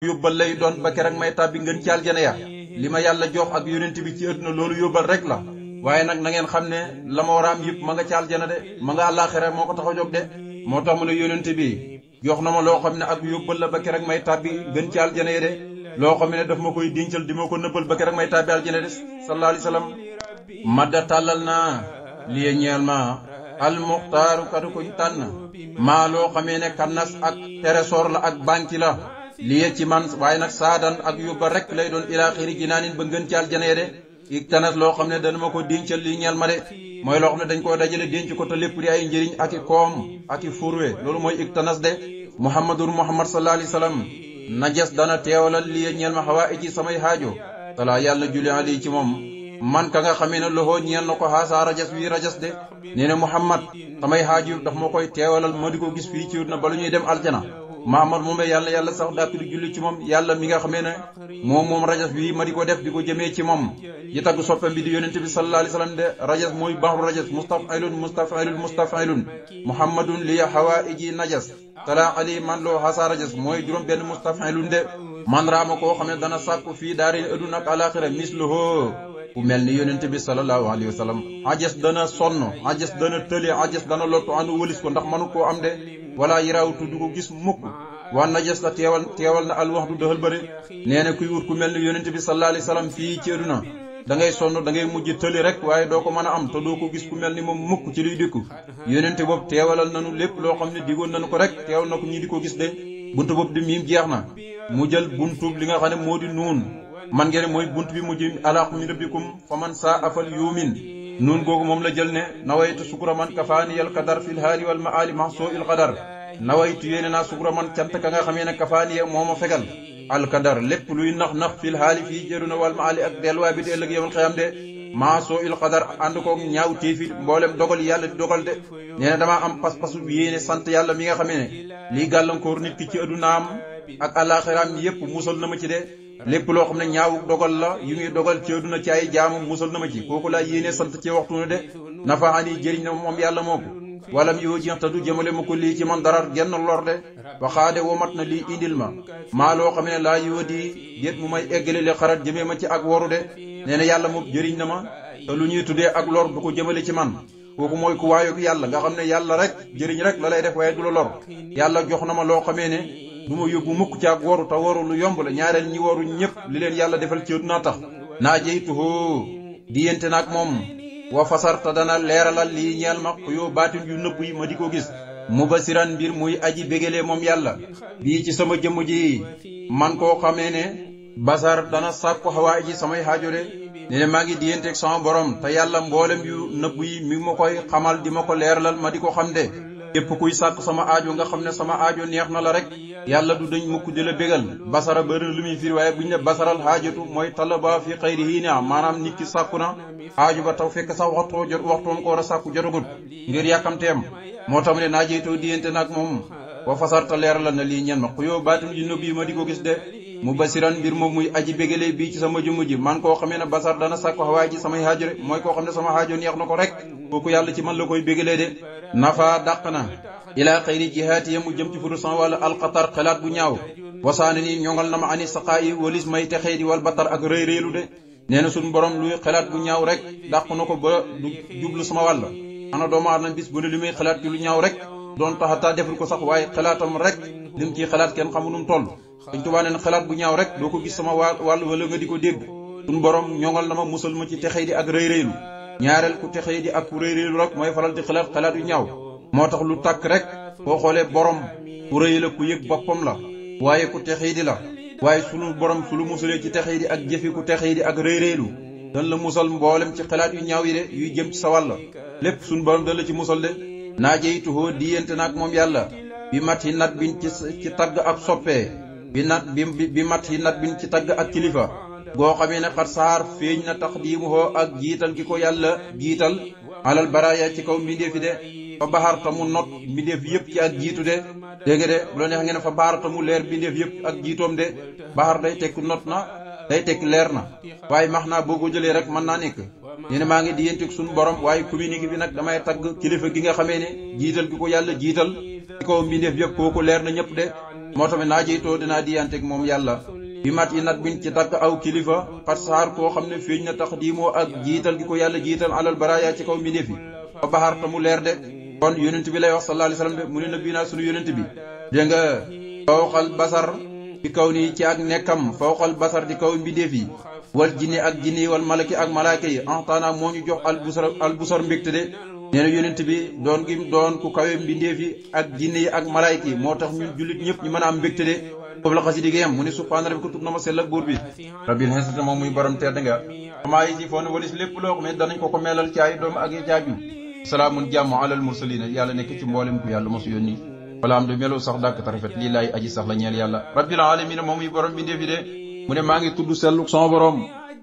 yóbbal lay doon ba keroog may tàbbi ngeen ci aljana ya li ma yàlla jox ak yonent bi ci àdduna loolu yóbbal rek la waaye nag na ngeen xam ne la ma war a am yëpp ma nga ci aljana de ma nga àllaaxira moo ko tax a jóg de moo tax mu ne yonent bi jox na ma loo xam ne ak yóbbal la ba keroog may tàbbi ngeen ci aljana ya de loo xam ne daf ma koy dencal di ma ko nëbbal ba keroog may tàbbi aljana de sallallahu alayhi wa sallam madda tàllal naa liye ñeel ma almuxtaaru katu kuñ tànn maa loo xamee ne kannas ak trésor la ak banki la liye ci man waaye nag saadan ak yóbbal rek lay doon ilaa xiri jinaanin ba ngeen ci aljana ya de ik tanas loo xam ne dana ma ko dencal li ñeel ma de mooy loo xam ne dañ koo dajale denc ko te lépp di ay njëriñ ak i koom ak i furwe loolu mooy ik tanas de muhammadur muhammad sallallahu alayhi wa sallam najas dana teewalal liye ñeel ma xawaa iji samay haajo talaa yàlla julli ali ci moom man ka nga xamee ne loxoo ñeel na ko xaasa rajas wi rajas de nee na muhammad samay haajo daf ma koy teewalal ma di ko gis fii ci na ba lu ñuy dem aljana Muhammad moom yàlla sax daa tudd julli ci moom yàlla mi nga xamee ne moom rajas bi ma di ko def di ko jëmee ci moom yi tagg soppam bi di yonent bi sallallahu alayhi wa sallam de rajas mooy baxru rajas mustafilun muhammadun li hawaiji najas tala ali man loo xasa rajas mooy juróom benn mustafilun de man raama koo xam ne dana sàkku fii daarin aduna ak alaxira misluhu ku mel ni yonent bi sallallahu alayhi wa sallam ajas dana sonn ajas dana tële ajas dana lottu anu wëlis ko ndax manu koo am de wala yiraaw tuddu ko gis mukk waa najas la teewal na al wax du dëxal bëri nee na kuy wut ku mel ni yonent bi sallallahu alayhi wa sallam fii ci aduna da ngay sonn da ngay mujj tëli rek waaye doo ko mën a am te doo ko gis ku mel ni moom mukk ci luy dikku yonent boobu teewalal nanu lépp loo xam ne digoon nanu ko rek teewal na ko ñi di ko gis de buntu boobu di miim jeex na mu jël buntub li nga xam ne moo di nuun man ngeen mooy bunt bi mujj alaq min rabbikum fa man saa afal yumin nuun googu moom la jël ne nawaytu sukura man kafaaniyal qadar fil haali wal maali ma soo il qadar nawaytu yéene naa sukura man cant ka nga xamee ne kafaaniya moo ma fegal alqadar lépp luy nax fil haali fii jëruna wal maali ak delluwaay bi di ëllëg yawmal qiyaam de maa soo il qadar ànd koog ñaaw téefi mboolem dogal yàlla di dogal de nee na damaa am pas-pasu yéene sant yàlla mi nga xamee ne lii gàllankoor nit ki ci addunaam ak alaxiraam yépp musal na ma ci de lépp loo xam ne ñaawu dogal la yu ngi dogal ci àdduna ci ay jaamu musal na ma ci kooku laa yéene sant ci waxtu ne de nafaani jëriñ na moom yàlla moo ko walam yoo jeex te du jëmale ma ko lii ci man darar genn lor de waxaade womat na lii indil ma maa loo xam ne laa yoo di déet mu may eggale li xarat jëmee ma ci ak woru de nee na yàlla moom jëriñ na ma te lu ñuy tuddee ak lor du ko jëmale ci man kooku mooy ku waayook yàlla nga xam ne yàlla rek jëriñ rek la lay def waaye du la lor yàlla jox na ma loo xamee ne du ma yóbbu mukk ci ak woru te woru lu yomb la ñaareel ñi woru ñëpp li leen yàlla defal ci àdduna tax naa jeytuhoo diyente naag moom wa fasarta dana leeralal lii ñeel ma ku yoo baatin yu nëbb yi ma di ko gis mubasiran mbir muy aji bégalee moom yàlla bii ci sama jëmm ji man koo xamee ne basar dana sàkku xawaa ji samay xaajo de ne ne maa ngi diyenteeg sama borom te yàlla mboolem yu nëbb yi mi ma koy xamal di ma ko leeralal ma di ko xam de képp kuy sàkk sama aajo nga xam ne sama aajo neex na la rek yàlla du dañ mukk di la bégal basara bëri lu muy firi waaye bu ñu ne basaral xaajatu mooy talaba fi xayrihi na maanaam nit ki sàkku na aajo ba taw fekk sax waxtoom ko war a sàkku jotagut ngir yàkkamteem moo tax mu ne naa jeytoo diyente nag moom wa fasarta leeralal na lii ñen ma xuyoo baatin yu nëbb yi ma di ko gis de mu basiran mbir moom muy aji bégale bii ci sama jëmm ji man koo xamee ne basar dana sàkku xawaay ji samay xaajo de mooy koo xam ne sama xaajo neex na ko rek kooku yàlla ci man la koy bégalee de nafa dàq na ilaa xayri jihaati ya mu jëm ci fudu sama wàlla alxatar xalaat bu ñaaw wasaane ni ñongal na ma ani saqaa yi walis may texee di wal batar ak rëy réelu de nee na suñu borom luy xalaat bu ñaaw rek dàq na ko ba du jublu sama wàll ana doomu aadama bis bu ne li muy xalaat ci lu ñaaw rek doon taxataa deful ko sax waaye xalaatam rek lim ciy xalaat kenn xamu num toll Sëñ Tuubaa nee na xalaat bu ñaaw rek doo ko gis sama wàll wala nga di ko dégg suñu borom ñongal na ma musal ma ci texee di ak rëy réelu ñaareel ku texee di ak ku rëy réelu rek mooy faral di xalaat yu ñaaw moo tax lu tàkk rek boo xoolee borom ku rëy la ku yëg boppam la waaye ku texee di la waaye sunu borom su lu musalee ci texee di ak jëfi ku texee di ak rëy réelu dan la musal mboolem ci xalaat yu ñaaw yi de yuy jëm ci sa wàll lépp sunu borom dan la ci musal de naa jeytuhoo diyente naag moom yàlla bi mat yi nat bin ci tagg ak soppee bi mat yi nat bin ci tagg ak kilifa goo xamee ne xat saar feeñ na taqdiimuhoo ak jiital gi ko yàlla jiital alal baraaya ci kaw mbindeefi de fa baxarta mu not mbindeef yëpp ci ak jiitu de dégg nga de bu la neex ngeen fa baxarta mu leer mbindeef yëpp ak jiitoom de baxar day tekk not na day tekk leer na waaye max naa boo ko jëlee rek mën naa nekk nee na maa ngi diyanteeg suñu borom waaye communiqué bi nag damay tagg kilifa gi nga xamee ne jiital gi ko yàlla jiital ci kaw mbindeef yëpp kooku leer na ñëpp de moo tamit naa jeytoo dinaa diyanteeg moom yàlla bi mat yi nat bin ci takk aw kilifa xat koo xam ne feeñ na tax diimoo ak jiital gi ko yàlla jiital alal baraaya ci kaw mbindeef yi fa baxar ta mu leer de kon yonent bi lay wax sallallahu alayhi wasallam de mu ne nabi naa sunu yonent bi dégg nga fawqal basar ci kaw nii ci ak nekkam fawqal basar di kaw mbindeef yi wal jinni ak jinni wal malaki ak malaaka yi antaana moo ñu jox al busar mbégte de nee na yonent bi doon gi doon ku kawe mbindeef yi ak jinni yi ak malaayka yi moo tax ñun jullit ñëpp ñu mën a am mbégte de foofu la xasida gi yam mu ne subhaana rabbi ko tub na ma sell ak buur bi rabbil izzati moom muy borom tedd nga amaa yi ci foon walis lépp loo xam ne danañ ko melal ci ay doom ak i jaaju salaamun jàmm alal mursalina yàlla nekk ci mboolem ku yàlla mosu yónni wala am du melu sax dàkk ta rafet lii laay aji sax la ñeel yàlla rabbil alamin moom muy borom mbindeef yi de mu ne maa ngi tudd sellu sama borom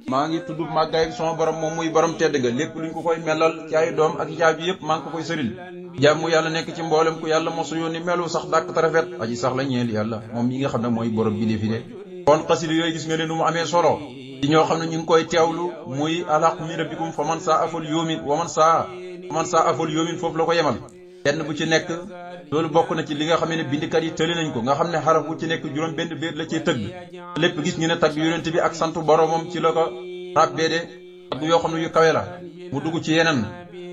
maa ngi tudd màggaay sama borom moom muy borom tedd nga lépp luñ ko koy melal ci ay doom ak jaaju yëpp maa ngi ko koy sëril jàmm yàlla nekk ci mboolem ku yàlla mosu yónni melu sax dàkk ta rafet aji sax la ñeel yàlla moom yi nga xam ne mooy borom mbindeef yi de kon xasida yooyu gis nga ne nu mu amee solo ci ñoo xam ne ñu ngi koy teewlu muy alhaq min rabbikum fa man saa afal yoomin wa man saa afal yoomin foofu la ko yemal benn bu ci nekk loolu bokk na ci li nga xam ne bindikat yi tëli nañ ko nga xam ne xaraf bu ci nekk juróom benn béet la cee tëgg lépp gis ñu ne tagg yonent bi ak sant boromam ci la ko rabbee de tagg yoo xam ne yu kawe la mu dugg ci yeneen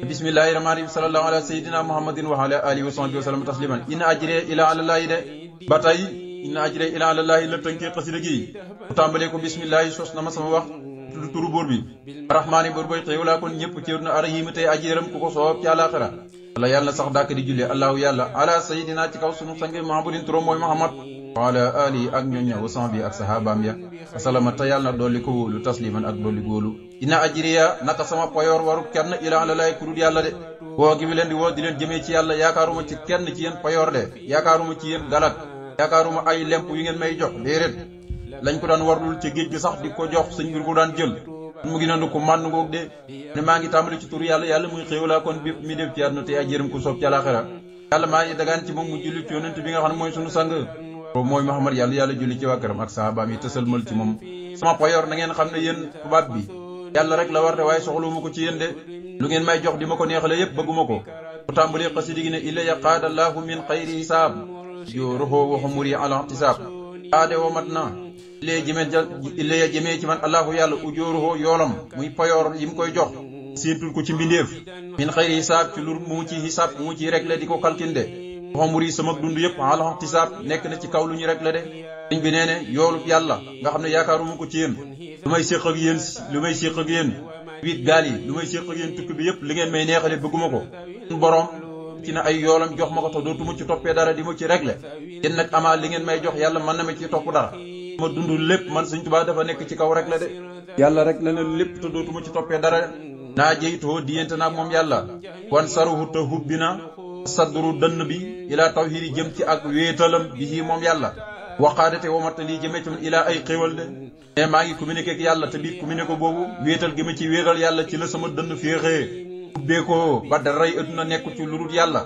bismillahi rahmaani rahim sallallahu ala sayyidina muhammadin wa ala alihi wa sahbihi wa sallam tasliman inna ajre ila alallahi de ba tey inna ajre ila alallahi la tënkee xasida gi mu tàmbalee ko bismillahi sos na ma sama wax tudd turu buur bi rahmaani buur boy xéew laa kon ñëpp céew na arahim tey aji yërëm ku ko soob ci àlaxira wala yàlla na sax dàkk di jullee allahu yàlla ala sayidina ci kaw sunu sangi mahabudin turam mooy muhammad wa ala ali ak ñoña wa sahbi ak sahabaam ya asalama te yàlla na dolli ko wóolu tasliman ak dolli góolu ina ajriya naka sama payoor waru kenn ila alalay ku dul yàlla de woo gi mi leen di woo di leen jëmee ci yàlla yaakaaruma ci kenn ci yéen payoor de yaakaaruma ci yéen galak yaakaaruma ay lemp yu ngeen may jox déedéet lañ ko daan warlul ci géej gi sax di ko jox sëñ bi ko daan jël mu ngi noonu ko mànn ngoog de ne maa ngi tàmbali ci turu yàlla yàlla muy xéewalaa kon bépp mi def ci àdduna te ay jërëm ko soob ci àlaxira yàlla maa ngi dagaan ci moom mu julli ci yonent bi nga xam ne mooy sunu sang boobu mooy Muhammad yàlla julli ci waa këram ak sahabaam yi tësalmal ci moom sama payoor na ngeen xam ne yéen tubaab bi yàlla rek la war de waaye soxluwuma ko ci yéen de lu ngeen may jox di ma ko neexale yépp bëgguma ko bu tàmbalee xasidi gi ne ilaya qaadallahu min xayri hisaab yo roxoo waxu muri ala ihtisaab aade wo mat na ilaya jëmee ci man allahu yàlla ujóoruhoo yoolam muy payoor yi mu koy jox séentul ko ci mbindeef min xayri hisaab ci lu mu ci hisaab mu ci réglé di ko kalkin de xomur yi sama dund yëpp ala ihtisaab nekk na ci kaw lu ñu réglé de liñ bi nee ne yoolub yàlla nga xam ne yaakaaruma ko ci yéen lu may séq ak yéen wiit gaal yi lu may séq ak yéen tukki bi yëpp li ngeen may neexale bëgguma ko borom ci na ay yoolam jox ma ko te dootuma ci toppee dara di ma ci réglé yéen nag amaa li ngeen may jox yàlla mën na ma ci topp dara ma dund lépp man Sëñ Tuubaa dafa nekk ci kaw rek la de yàlla rek la ne lépp te dootuma ci toppee dara naa jeytoo diyante naag moom yàlla wan saruhu te hubbi na sadduru dënn bi ilaa tawhiid jëm ci ak wéetalam bi moom yàlla waxaadate womata lii jëmee ci man ilaa ay xéwal de mais maa ngi communiqué ak yàlla te biir communiqué boobu wéetal gi ma ci wéetal yàlla ci la sama dënn féexee ubbee ko ba daray adduna nekk ci lu dul yàlla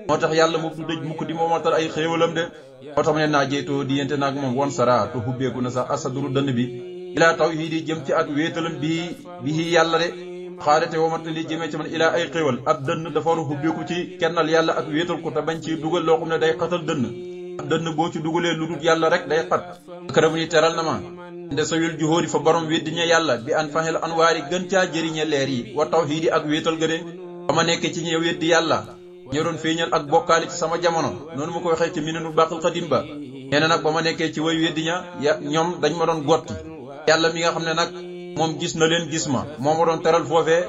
moo tax yàlla moom du dëj mukk di moomatal ay xéewalam de moo tax ma ne naa jeytoo diyante naag moom won sara te hubbeeku na sax asaduru dënn bi ilaa tawhiid jëm ci ak wéetalam bii yàlla de xaadate womata lii jëmee ci man ilaa ay xéwal ab dënn dafa war a hubbeeku ci kennal yàlla ak wéetal ko te bañ ci dugal loo xam ne day xatal dënn dënn boo ci dugalee lu dul yàlla rek day xat këram ni teral na ma nde sawil juhóori fa borom weddi ñe yàlla bi an fahel anwaari gën caa jëriñe leer yi wa tawhiidi ak wéetal gëne ba ma nekkee ci ñe weddi yàlla ñoo doon feeñal ak bokkaali ci sama jamono noonu ma ko waxee ci minanul baqil xadim ba nee na nag ba ma nekkee ci way weddi ña ñoom dañ ma doon gotti yàlla mi nga xam ne nag moom gis na leen gis ma moo ma doon teral foofee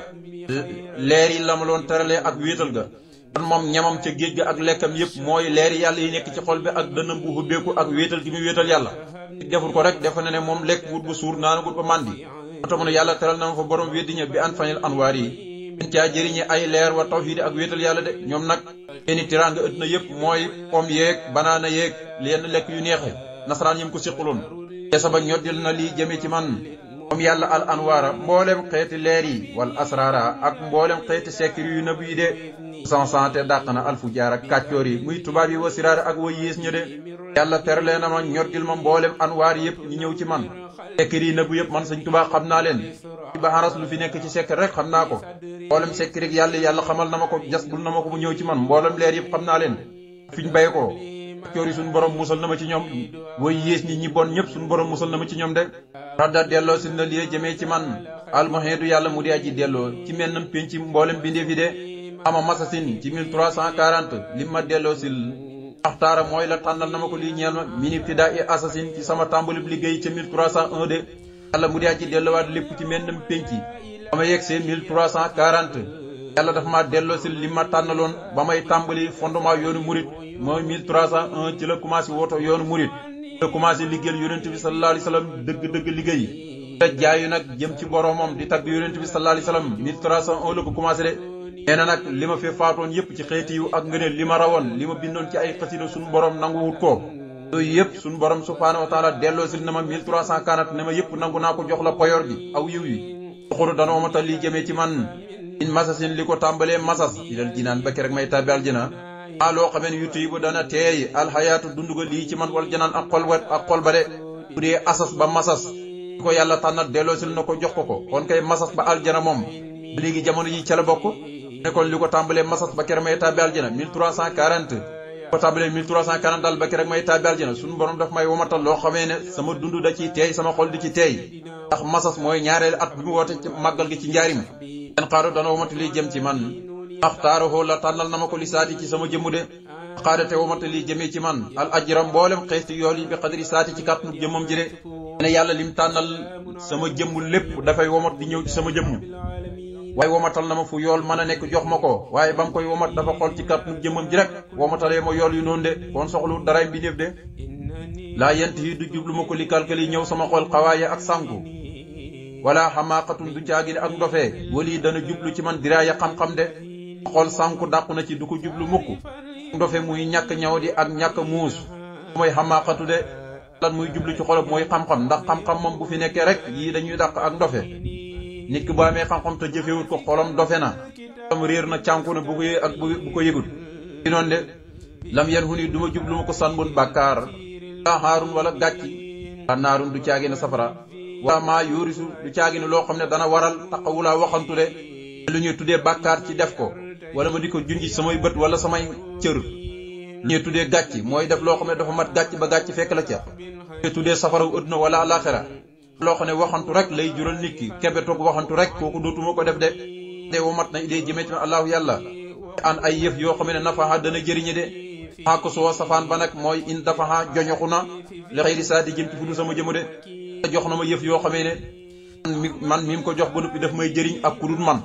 leer yi la ma doon teralee ak wéetal ga kon moom ñamam ca géej ga ak lekkam yëpp mooy leeri yàlla yi nekk ci xol bi ak dënnam bu hubbeeku ak wéetal gi muy wéetal yàlla deful ko rek defa ne ne moom lekk wut ba suur naana gut ba màndi moo tax yàlla teral na ma fa borom weddi ña bi an fanil anwaar yi gën caa jëriñe ay leer wa tawhiid ak wéetal yàlla de ñoom nag seeni tiraanga ëtt na yëpp mooy pom yeeg banaana yeeg lenn lekk yu neexe nasaraan yi mu ko siquloon te saba ñoddil na lii jëme ci man moom yàlla al anwaara mboolem xeeti leer yi wal asraara ak mboolem xeeti sekkir yu nëbb yi de sansante dàq na alfu jaar ak kàccoor yi muy tubaab yi wa siraara ak way yées ña de yàlla terlee na ma ñoddil ma mboolem anwaar yëpp ñu ñëw ci man sekkir yi nëbb yëpp man Sëñ Tuubaa xam naa leen ci baxaras lu fi nekk ci sekkir rek xam naa ko mboolem sekkir rek yàlla xamal na ma ko jas bul na ma ko bu ñëw ci man mboolem leer yëpp xam naa leen fi ñu bayee ko coor yi suñu borom musal na ma ci ñoom way yées ñi bon ñëpp suñu borom musal na ma ci ñoom de radda delloo si na liee jëmee ci man almoheedu yàlla mu di aji delloo ci mennam penc mboolem bindee fi de ama masasin ci 1340 lim ma delloo sil axtaara mooy la tànnal na ma ko lii ñeel ma minibtidaa i assasine ci sama tàmbalib liggéey ca 1301 de yàlla mu di aji delloowaat lépp ci mennam penc ba ma yegsee 1340 yàlla dafa ma delloo sil lim ma tànnaloon ba may tàmbali fondement yoonu murit mooy 1301 ci la commencé wooto yoonu murit la commencé liggéeyal yonent bi sallallahu alayhi wasallam dëgg-dëgg liggéey la jaayu nag jëm ci boromam di tagg yonent bi sallallahu alayhi wasallam 1301 la ko commencé de nee na nag li ma fee faatoon yépp ci xeeti yu ak ngëneel li ma rawoon li ma bindoon ci ay xasida suñu borom nangu wut ko yooyu yépp suñu borom subhaanahu wa taala delloo sil na ma 1340 ne ma yépp nangu naa ko jox la poyor gi aw yiw yi xuru dana wamatal li jëmee ci man in masasin li ko tàmbalee masas ilal jinaan ba rek may tàbbi aljana loo xamee ne yu tuy bu dana teey alxayaatu dund ga lii ci man wal janaan ak xol ba de bu dee asas ba masas ko yàlla tànnat delloo sil na ko jox ko kon kay masas ba aljana moom léegi jamono ji ca la bokk ne kon li ko tàmbalee masas ba kere may tàbbi aljana 1340 ko tàmbalee 1340 daal ba kere may tàbbi aljana suñu borom daf may womatal loo xamee ne sama dund da ciy teey sama xol di ci teey ndax masas mooy ñaareelu at bi mu woote ci màggal gi ci njaarim en xaaru dana womata li jëm ci man axtaaroo la tànnal na ma ko li saati ci sama jëmmu de xaadate womata li jëmee ci man al ajram mboolem xeesti yool yi bi xadri saati ci kàttanu jëmmam ji de ne yàlla lim tànnal sama jëmmu lépp dafay womat di ñëw ci sama jëmmu waaye womatal na ma fu yool mën a nekk jox ma ko waaye ba mu koy womat dafa xool ci kàttanu jëmmam ji rek womatalee ma yool yu noonu de kon soxlu daray mbindeef de laa yent yi du jublu ma ko li kalkali ñëw sama xol xawaaye ak sànku wala xamaaqatun du caagin ak ndofee wali dana jublu ci man diraaya xam-xam de xol sànku dàqu na ci du ko jublu mukk ndofe muy ñàkk ñaw di ak ñàkk muus mooy xamaaqatu de lan muy jublu ci xolam mooy xam-xam ndax xam-xam moom bu fi nekkee rek yii dañuy dàq ak ndofe nit ki bu amee xam-xam te jëfewut ko xolam dofe na xolam réer na cànku na bu ko ak bu ko yëgut ci noonu de lam yan hu ni du ma jublu ma ko sànbun bàkkaar la xaarun wala gàcci xanaarun du caagi na safara wala maa yóorisu du caagi ne loo xam ne dana waral taxawulaa waxantu de lu ñuy tuddee bàkkaar ci def ko wala ma di ko junji samay bët wala samay cër lu ñuy tuddee gàcci mooy def loo xam ne dafa mat gàcc ba gàcc fekk la ca lu ñuy tuddee safaraw ëdduna wala alaxira loo xam ne waxantu rek lay jural nit ki kebe toog waxantu rek kooku dootuma ko def de womat na idée jëmee ci allahu yàlla an ay yëf yoo xam ne nafaha dana jëriñe de xaako soo safaan ba nag mooy in dafaha joñoxu na li xëy di saa di jëm ci fu du sama jëmu de jox na ma yëf yoo xamee ne man mi ko jox ba noppi daf may jëriñ ak ku dul man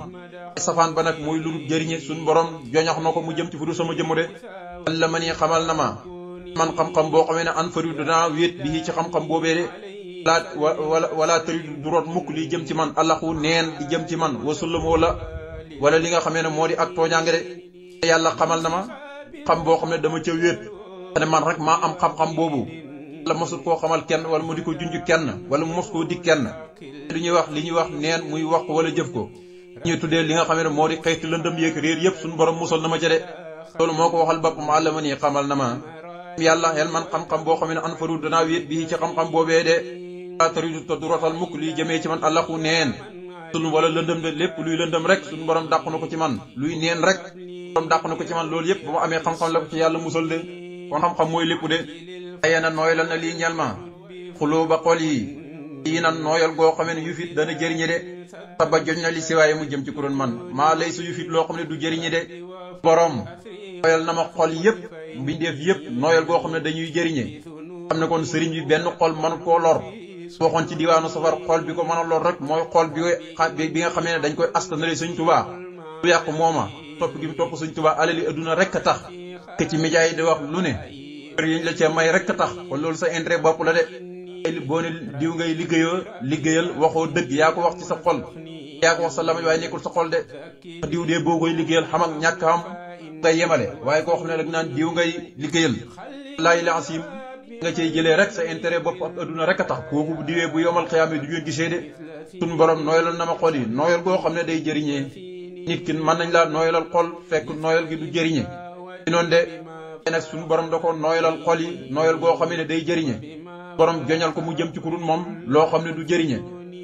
safaan ba nag mooy lu dul jëriñe suñ borom joñox na ko mu jëm ci fu du sama jëmu de la ma ni xamal na ma man xam-xam boo xamee ne an fari danaa wéet bi ci xam-xam boobee de wala tëri du root mukk li jëm ci man allaxu neen di jëm ci man wasullam wala li nga xamee ne moo di ak tooñaange de yàlla xamal na ma xam boo xam ne dama ca wéet ne man rek maa am xam-xam boobu la mosul koo xamal kenn wala mu di ko junj kenn wala mu mos koo dig kenn li ñuy wax neen muy wax ko wala jëf ko ñuy tuddee li nga xamee ne moo di xeeti lëndëm yéeg réer yépp suñu borom musal na ma ca de loolu moo ko waxal boppam àllama nii xamal na ma yàlla xel man xam-xam boo xam ne an faru danaa wéet bii ci xam-xam boobee de taridu te du rotal mukk liy jëmee ci man allaxu neen sunu wala lëndëm de lépp luy lëndëm rek suñu borom dàq na ko ci man luy neen rek borom dàq na ko ci man loolu yépp ba mu amee xam-xam la ko ci yàlla musal de kon xam-xam mooy lépp de aye na nooyalal na lii ñel ma xuloo ba xol yi lii nan nooyal goo xamee ne yu fit dana jëriñe de taba joñ na li siwaaye mu jëm ci kuroon man maa lay su yu fit loo xam ne du jëriñe de borom nooyal na ma xol yépp mbindeef yépp nooyal goo xam ne dañuy jëriñe xam ne kon sëriñ bi benn xol mënut koo lor waxoon ci diwaanu safar xol bi ko mën a lor rek mooy xol bi nga xamee ne dañ koy astanale Sëñ Tuubaa lu yàqu mooma topp gi mu topp Sëñ Tuubaa alali adduna rek a tax ke ci média yi di wax lu ne yiñ la cee may rek a tax kon loolu sa intérêt bopp la de boo ne diw ngay liggéeyal waxoo dëgg yaa ko wax ci sa xol yaa ko wax sa lamañ waaye nekkul sa xol de diw dee boo koy liggéeyal xam ak ñàkk xam ngay yemale waaye koo xam ne rek naan diw ngay liggéeyal laay laasim nga cey jëlee rek sa intérêt bopp ak adduna rek a tax kooku bu diwee bu yomal xiyaam du ngeen gisee de suñ borom nooyalal na ma xol yi nooyal goo xam ne day jëriñee nit ki mën nañ laa nooyalal xol fekk nooyal gi du jëriñe ci noonu de nag suñu borom da ko nooyalal xol yi nooyal goo xam ne day jëriñe borom joñal ko mu jëm ci ku dul moom loo xam ne du jëriñe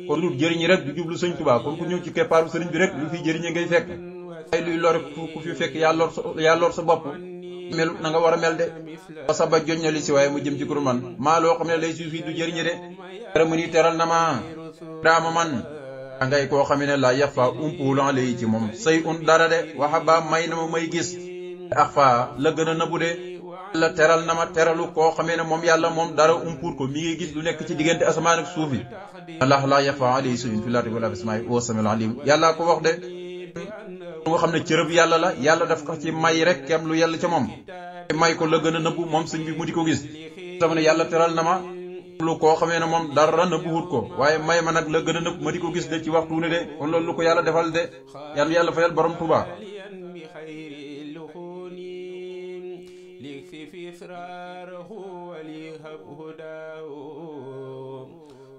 kon lu jëriñi rek du jublu Sëñ Tuubaa kon ku ñëw ci keppaaru sëriñ bi rek lu fi jëriñe ngay fekk ay luy lor ku fi fekk yaa lor sa bopp melut na nga war a mel de wasa ba joñ na li si waaye mu jëm ci kuru man maa loo xam ne lay suufi du jëriñe de dara mu ni teral na ma daama man ngay koo xam ne laa yax fa umpulan lay ci moom say un dara de waxa ba may na ma may gis ax fa la gën a nëbbu de la teral na ma teralu koo xamee ne moom yàlla moom dara umpur ko mi ngi gis lu nekk ci diggante asamaan ak suuf yi allah laa yax fa alayhi shay'un fil ardi wala fis samaa'i wa samiul alim yàllaa ko wax de nga xam ne cërëb yàlla la yàlla daf ko ci may rek kem lu yàlla ca moom may ko la gën a nëbbu moom sëñ bi mu di ko gis sama ne yàlla teral na ma lu koo xamee ne moom dara nëbbuwut ko waaye may ma nag la gën a nëbb ma di ko gis de ci waxtu ne de kon loolu lu ko yàlla defal de yàlla fayal borom Tuuba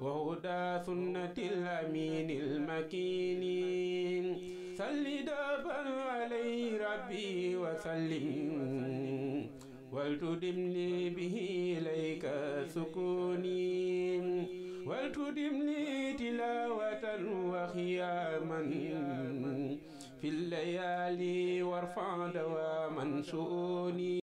وهدى سنة الأمين المكين صل دابا عليه ربي وسلم ولتدم لي به إليك سكوني ولتدم لي تلاوة وخياما في الليالي وارفع دواما شؤوني